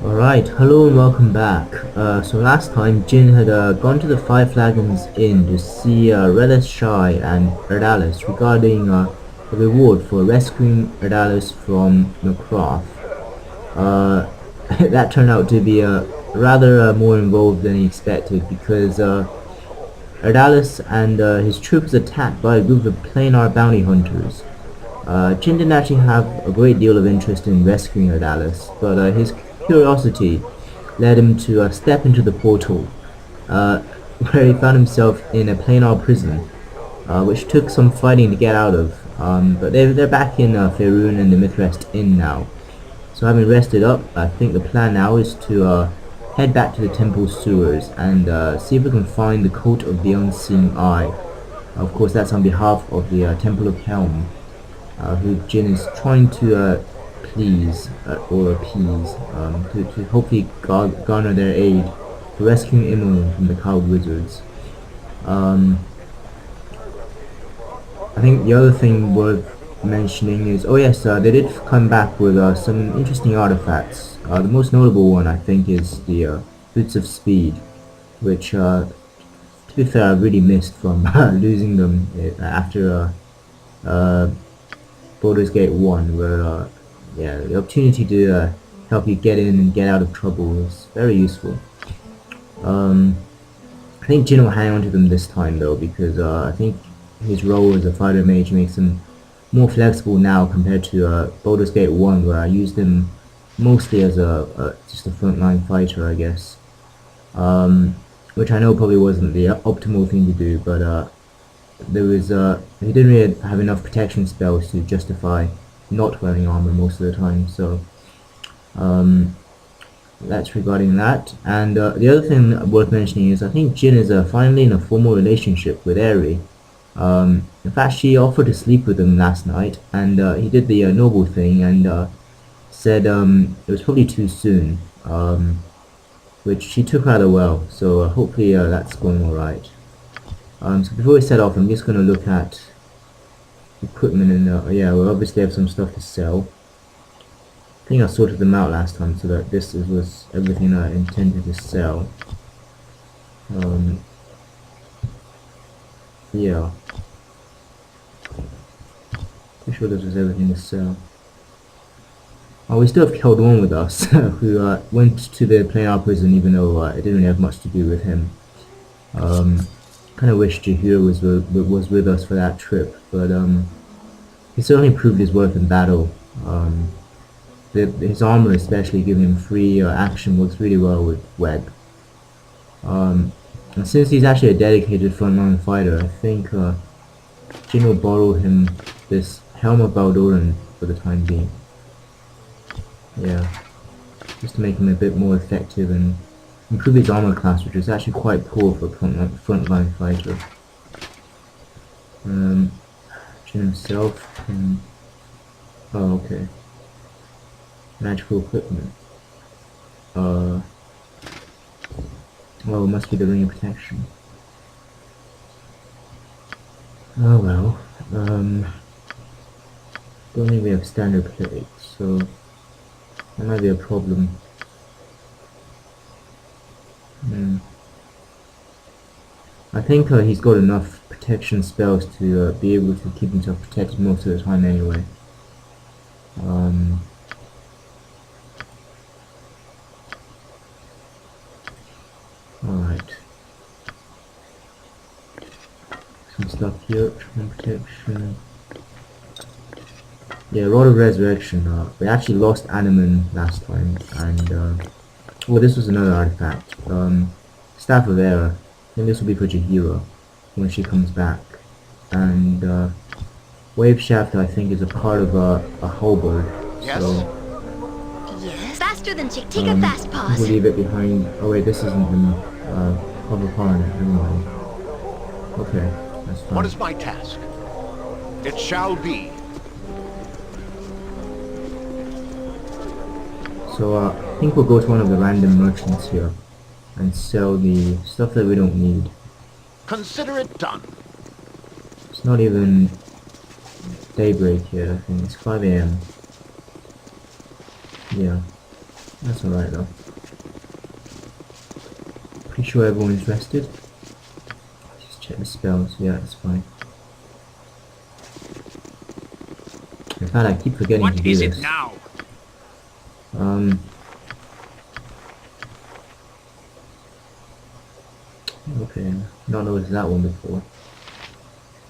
Alright, hello and welcome back. So last time Jin had gone to the Five Flagons Inn to see Relish Shai and Erdalis regarding the reward for rescuing Erdalis from Macroth. Uh, that turned out to be rather more involved than he expected because Erdalis and his troops attacked by a group of planar bounty hunters. Jin didn't actually have a great deal of interest in rescuing Erdalis, but his curiosity led him to step into the portal, uh, where he found himself in a planar prison, which took some fighting to get out of. But they're back in Faerun and the Mithrest Inn now. So having rested up, I think the plan now is to head back to the temple sewers and see if we can find the coat of the Unseeing Eye. Of course, that's on behalf of the Temple of Helm, who Jin is trying to please or appease, to hopefully garner their aid for rescuing Imoen from the cowed wizards. Um, I think the other thing worth mentioning is, oh yes, they did come back with some interesting artifacts. The most notable one, I think, is the Boots of Speed, which, to be fair, I really missed from losing them after Baldur's Gate 1, where, yeah, the opportunity to help you get in and get out of trouble is very useful. I think Jin will hang on to them this time, though, because I think his role as a fighter mage makes him more flexible now compared to Baldur's Gate 1, where I used him mostly as just a frontline fighter, I guess. Which I know probably wasn't the optimal thing to do, but he didn't really have enough protection spells to justify not wearing armor most of the time, so that's regarding that. And the other thing worth mentioning is I think Jin is finally in a formal relationship with Aerie. In fact, she offered to sleep with him last night, and he did the noble thing and said it was probably too soon, which she took rather well, so hopefully that's going alright. So before we set off, I'm just going to look at equipment and yeah, we'll obviously have some stuff to sell. I think I sorted them out last time so that this was everything I intended to sell. Yeah. Pretty sure this was everything to sell. Oh, we still have Keldorn with us, who went to the planar prison even though it didn't really have much to do with him. Kind of wish Adhere was with us for that trip, but he certainly proved his worth in battle. His armor, especially giving him free action, works really well with Web. And since he's actually a dedicated frontline fighter, I think Jin will borrow him this Helm of Baldur for the time being. Yeah, just to make him a bit more effective and improve his armor class, which is actually quite poor for a frontline fighter. Jin himself can... Oh, okay. Magical equipment. Well, it must be the Ring of Protection. Oh well. Don't think we have standard plates, so that might be a problem. I think he's got enough protection spells to be able to keep himself protected most of the time anyway. Alright. Some stuff here, Charm Protection. Yeah, Rod of Resurrection. We actually lost Animan last time, and well, this was another artifact. Staff of Error. I think this will be for Jaheira when she comes back. And Wave Shaft, I think, is a part of a halberd. Yes. So Yes, faster than Chick. Take a fast pause. we'll leave it behind. Oh wait, this isn't him. Cover Parn. Never mind. Okay, that's fine. What is my task? It shall be. So I think we'll go to one of the random merchants here and sell the stuff that we don't need. Consider it done. It's not even daybreak yet, I think it's 5 AM. Yeah, that's alright though. Pretty sure everyone's rested. Just check the spells. Yeah, it's fine. In fact, I keep forgetting to What do is this. it now? Okay, not noticed that one before.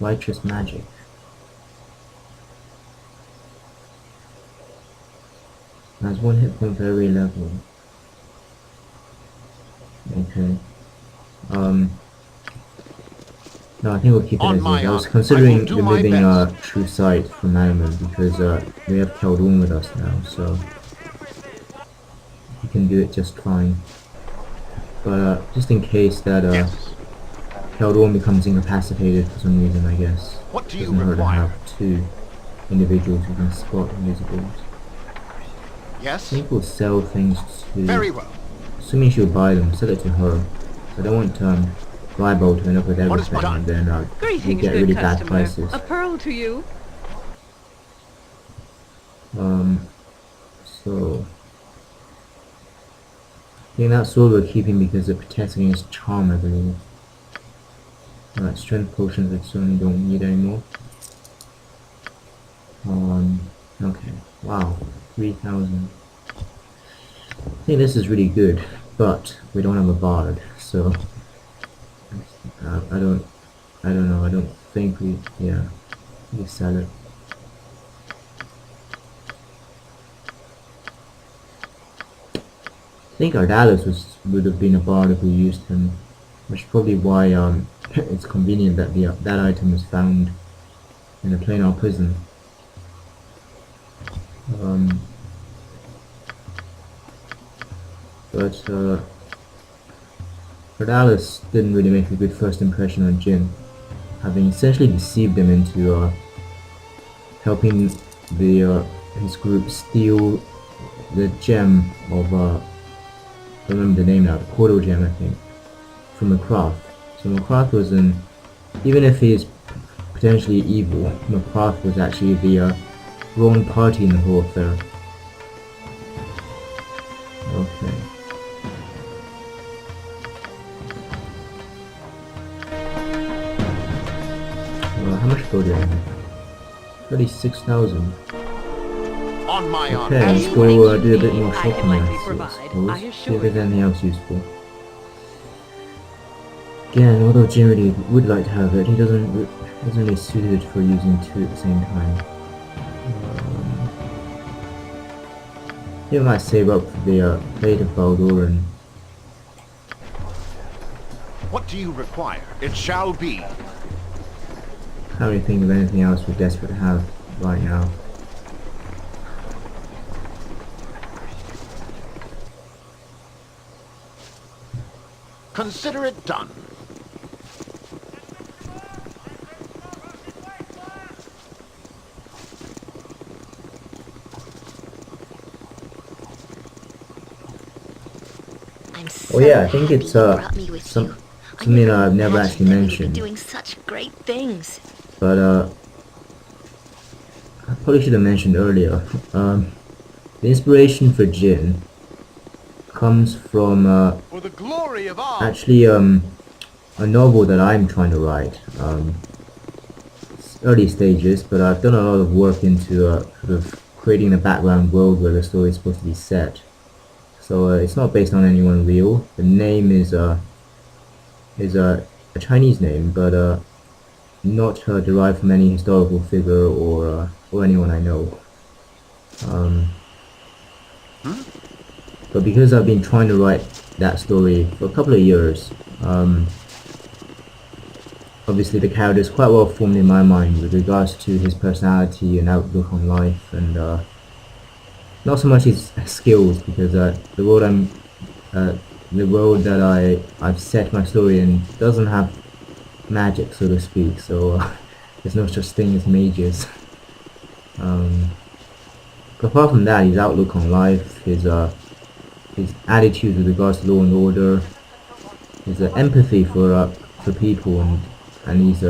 Righteous magic. Has 1 hit point for every level. Okay. No, I think we'll keep it On as my is. I was honor, I considering will do my removing best. True Sight from Animal because we have Khaldun with us now, so he can do it just fine. But just in case that Yes. Khaldun becomes incapacitated for some reason, I guess. What do you Doesn't hurt to require? have 2 individuals who can spot invisibles. I Yes? think we'll sell things Very to... well. Assuming she'll buy them, sell it to her. I don't want Rybald to end up with What is everything and done? then we'll Greetings, get good really bad customer. prices. A pearl to you. So... I think that sword we're keeping because it protects against charm, I believe. Alright, strength potions I certainly don't need anymore. Okay. Wow. 3,000. I think this is really good, but we don't have a bard, so I don't know. I don't think we sell it. I think Ardalis would have been a bard if we used him, which is probably why it's convenient that that item is found in the planar prison. But Ardalis didn't really make a good first impression on Jin, having essentially deceived him into helping his group steal the gem of I don't remember the name now, the Portal Gem I think, from McCrath. So McCrath was even if he is potentially evil, McCrath was actually the wrong party in the whole affair. Okay. How much gold do I have? 36,000. On my honor. Okay, let's Anything go you do a bit need, more I can shopping likely now, I provide, suppose. I See assure if there's you. anything else useful. Again, although Jin really would like to have it, he isn't really suited for using 2 at the same time. He might save up for the plate of Baldur and What do you require? It shall be. can't really think of anything else we're desperate to have right now. Consider it done. I'm so Oh yeah, I think happy it's you brought me with you. I something never I've never imagined actually that we would be mentioned, doing such great things. but I probably should have mentioned earlier. The inspiration for Jin comes from For the glory of all. actually a novel that I'm trying to write. It's early stages, but I've done a lot of work into sort of creating the background world where the story is supposed to be set. So it's not based on anyone real. The name is a Chinese name, but not derived from any historical figure or anyone I know. But because I've been trying to write that story for a couple of years, obviously the character is quite well formed in my mind with regards to his personality and outlook on life, and not so much his skills, because the world that I've set my story in doesn't have magic, so to speak. So there's no such thing as mages. But apart from that, his outlook on life, his attitude with regards to law and order, his empathy for people, and his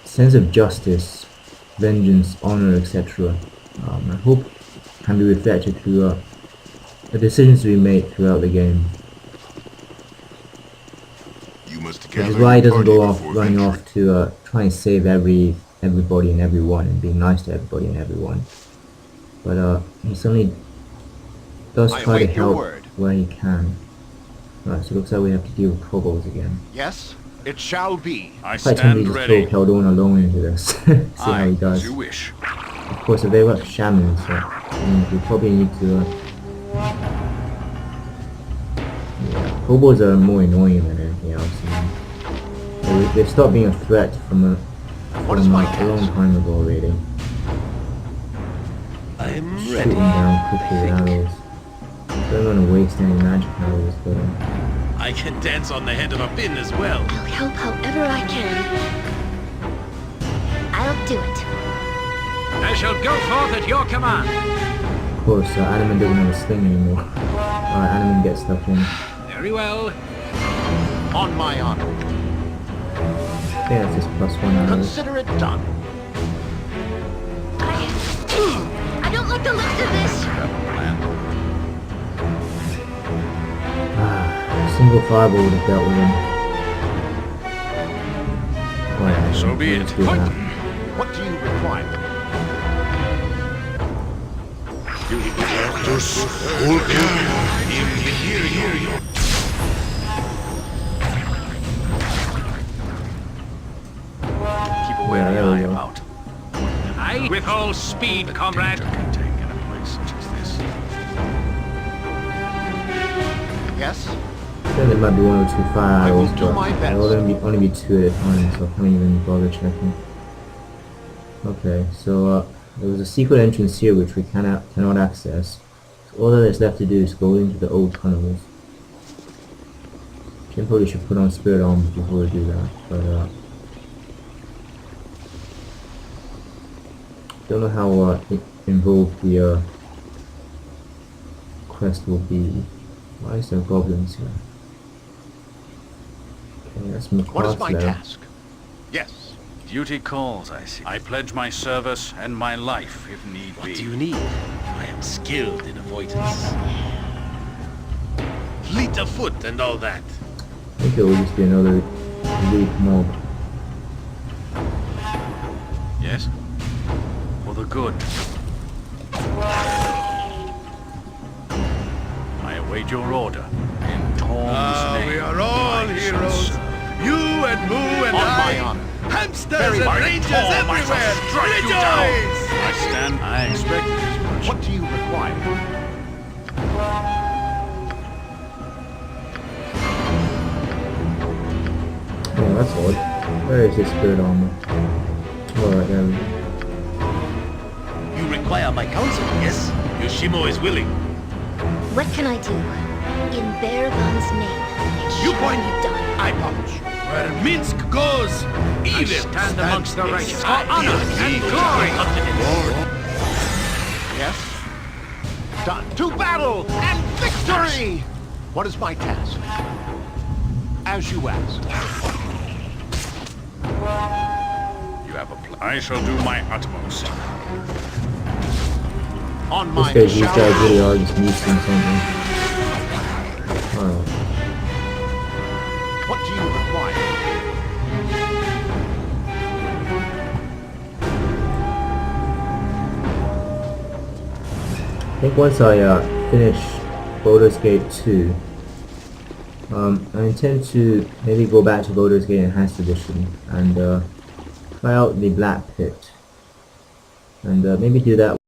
sense of justice vengeance, honor, etc. I hope can be reflected through the decisions we make throughout the game. You must Which gather is why he your doesn't party go off before running venturing. off to try and save everybody and everyone and being nice to everybody and everyone. But he certainly does I try to await your help word. where he can. Right, so it looks like we have to deal with kobolds again. Yes, it shall be. I Quite tempted stand to just throw ready. Keldon alone into this. See how he Aye, does. as you wish. Of course, if they were shamans, so we probably need to. Yeah, kobolds are more annoying than anything else. They've stopped being a threat from What is my like, a long task? time ago, already. I'm Shooting ready. down quickly with arrows. Don't want to waste any magic arrows, but I can dance on the head of a pin as well. I'll help however I can. I'll do it. I shall go forth at your command. of course, Animan doesn't have a sling anymore. Alright, Animan gets stuck in. Very well. On my honor. I think that's just +1 arrows. Consider it done. I don't like the looks of this. A single fireball would have dealt with him. Oh, yeah, So be let's it. do that. What do you require? Keep a Yeah, wary there we eye go. about. I with all speed, comrade. Danger can take in a place such as this. Yes? I think there might be 1 or 2 fire I will arrows, do but my best. there'll only be 2 at a time, so I can't even bother checking. Okay, so there was a secret entrance here which we cannot access. So all that is left to do is go into the old tunnels. Jim probably should put on spirit armor before we do that, but don't know how involved the quest will be. Why is there goblins here? Okay, that's What is McCart's my there. task? Yes. Duty calls, I see. I pledge my service and my life if need What be. do you need? I am skilled in avoidance. Fleet of foot and all that. I think it will just be another weak mob. Yes? For the good. I await your order. In Torm's name. We are all I shall heroes. serve. You and Moo and On I. my honor. Hamsters Very and well. rangers Torm, I shall everywhere. strike you down. Rejoice! I stand. I expected as much. What do you require? Oh, that's odd. Where is his spirit armor? Alright, there we go. You require my counsel, yes? Yoshimo is willing. What can I do? In Baragon's name, it You shall point. be done. I punch. Where Minsk goes, I evil stand amongst the righteous for inside honor the and evil glory. continent. Yes? Done. To battle and victory! What is my task? As you ask. You have a plan. I shall do my utmost. On my These shall guys really are just missing something. Alright. What do you require? I think once I finish Baldur's Gate 2, I intend to maybe go back to Baldur's Gate Enhanced Edition and try out the Black Pit. And maybe do that